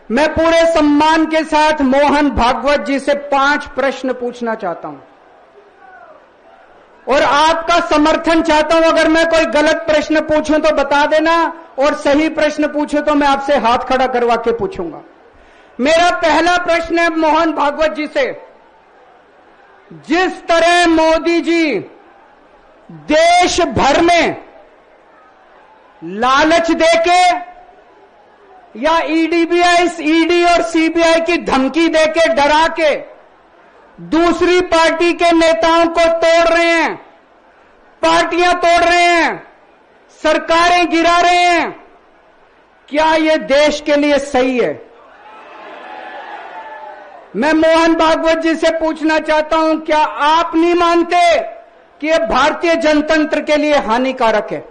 मैं पूरे सम्मान के साथ मोहन भागवत जी से 5 प्रश्न पूछना चाहता हूं और आपका समर्थन चाहता हूं। अगर मैं कोई गलत प्रश्न पूछूं तो बता देना, और सही प्रश्न पूछूं तो मैं आपसे हाथ खड़ा करवा के पूछूंगा। मेरा पहला प्रश्न है मोहन भागवत जी से। जिस तरह मोदी जी देश भर में लालच देके या ईडी और सीबीआई की धमकी देके, डरा के दूसरी पार्टी के नेताओं को तोड़ रहे हैं, पार्टियां तोड़ रहे हैं, सरकारें गिरा रहे हैं, क्या यह देश के लिए सही है? मैं मोहन भागवत जी से पूछना चाहता हूं, क्या आप नहीं मानते कि यह भारतीय जनतंत्र के लिए हानिकारक है?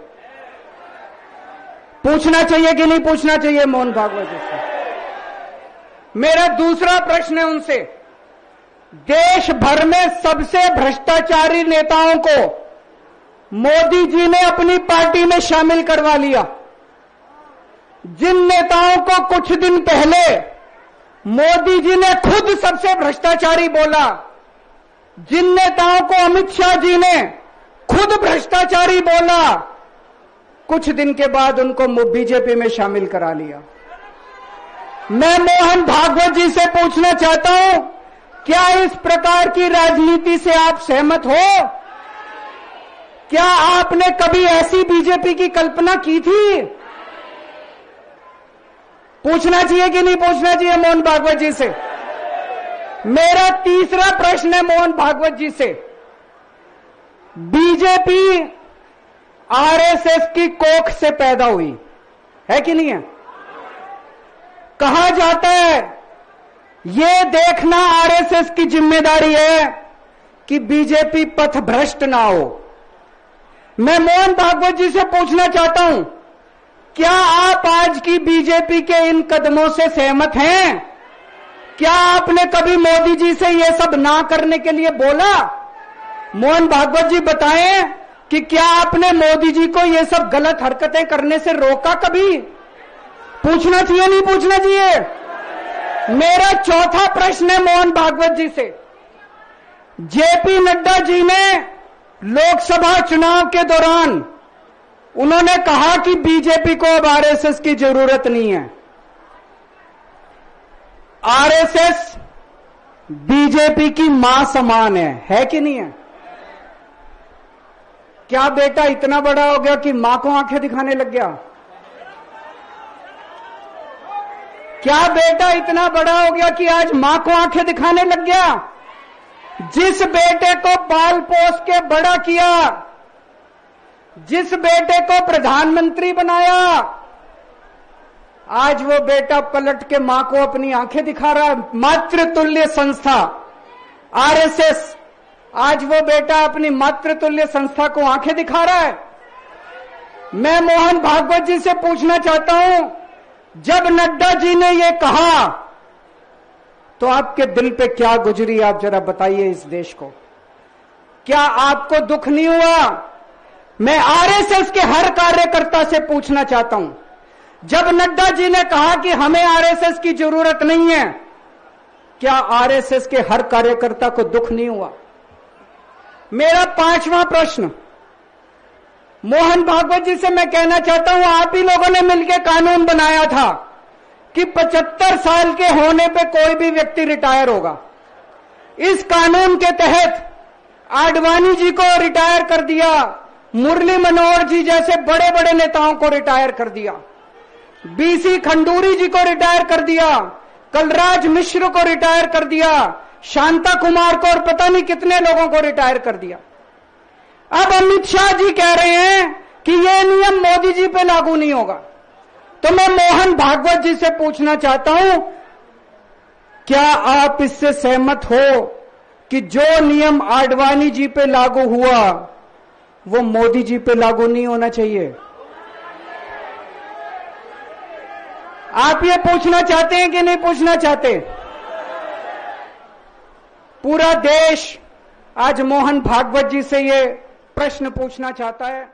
पूछना चाहिए कि नहीं पूछना चाहिए मोहन भागवत जी से? मेरा दूसरा प्रश्न है उनसे। देश भर में सबसे भ्रष्टाचारी नेताओं को मोदी जी ने अपनी पार्टी में शामिल करवा लिया। जिन नेताओं को कुछ दिन पहले मोदी जी ने खुद सबसे भ्रष्टाचारी बोला, जिन नेताओं को अमित शाह जी ने खुद भ्रष्टाचारी बोला, कुछ दिन के बाद उनको बीजेपी में शामिल करा लिया। मैं मोहन भागवत जी से पूछना चाहता हूं, क्या इस प्रकार की राजनीति से आप सहमत हो? क्या आपने कभी ऐसी बीजेपी की कल्पना की थी? पूछना चाहिए कि नहीं पूछना चाहिए मोहन भागवत जी से? मेरा तीसरा प्रश्न है मोहन भागवत जी से। बीजेपी आरएसएस की कोख से पैदा हुई है कि नहीं है? कहा जाता है ये देखना आरएसएस की जिम्मेदारी है कि बीजेपी पथभ्रष्ट ना हो। मैं मोहन भागवत जी से पूछना चाहता हूं, क्या आप आज की बीजेपी के इन कदमों से सहमत हैं? क्या आपने कभी मोदी जी से यह सब ना करने के लिए बोला? मोहन भागवत जी बताएं कि क्या आपने मोदी जी को यह सब गलत हरकतें करने से रोका कभी? पूछना चाहिए नहीं पूछना चाहिए? मेरा चौथा प्रश्न है मोहन भागवत जी से। जेपी नड्डा जी ने लोकसभा चुनाव के दौरान उन्होंने कहा कि बीजेपी को अब आरएसएस की जरूरत नहीं है। आरएसएस बीजेपी की मां समान है कि नहीं है? क्या बेटा इतना बड़ा हो गया कि मां को आंखें दिखाने लग गया? क्या बेटा इतना बड़ा हो गया कि आज मां को आंखें दिखाने लग गया? जिस बेटे को पाल पोस के बड़ा किया, जिस बेटे को प्रधानमंत्री बनाया, आज वो बेटा पलट के मां को अपनी आंखें दिखा रहा है। मातृतुल्य संस्था आरएसएस, आज वो बेटा अपनी मातृतुल्य संस्था को आंखें दिखा रहा है। मैं मोहन भागवत जी से पूछना चाहता हूं, जब नड्डा जी ने ये कहा तो आपके दिल पे क्या गुजरी, आप जरा बताइए इस देश को। क्या आपको दुख नहीं हुआ? मैं आरएसएस के हर कार्यकर्ता से पूछना चाहता हूं, जब नड्डा जी ने कहा कि हमें आरएसएस की जरूरत नहीं है, क्या आरएसएस के हर कार्यकर्ता को दुख नहीं हुआ? मेरा पांचवां प्रश्न मोहन भागवत जी से मैं कहना चाहता हूं, आप ही लोगों ने मिलकर कानून बनाया था कि 75 साल के होने पे कोई भी व्यक्ति रिटायर होगा। इस कानून के तहत आडवाणी जी को रिटायर कर दिया, मुरली मनोहर जी जैसे बड़े बड़े नेताओं को रिटायर कर दिया, बीसी खंडूरी जी को रिटायर कर दिया, कलराज मिश्र को रिटायर कर दिया, शांता कुमार को और पता नहीं कितने लोगों को रिटायर कर दिया। अब अमित शाह जी कह रहे हैं कि यह नियम मोदी जी पे लागू नहीं होगा। तो मैं मोहन भागवत जी से पूछना चाहता हूं, क्या आप इससे सहमत हो कि जो नियम आडवाणी जी पे लागू हुआ वो मोदी जी पे लागू नहीं होना चाहिए? आप ये पूछना चाहते हैं कि नहीं पूछना चाहते? पूरा देश आज मोहन भागवत जी से ये प्रश्न पूछना चाहता है।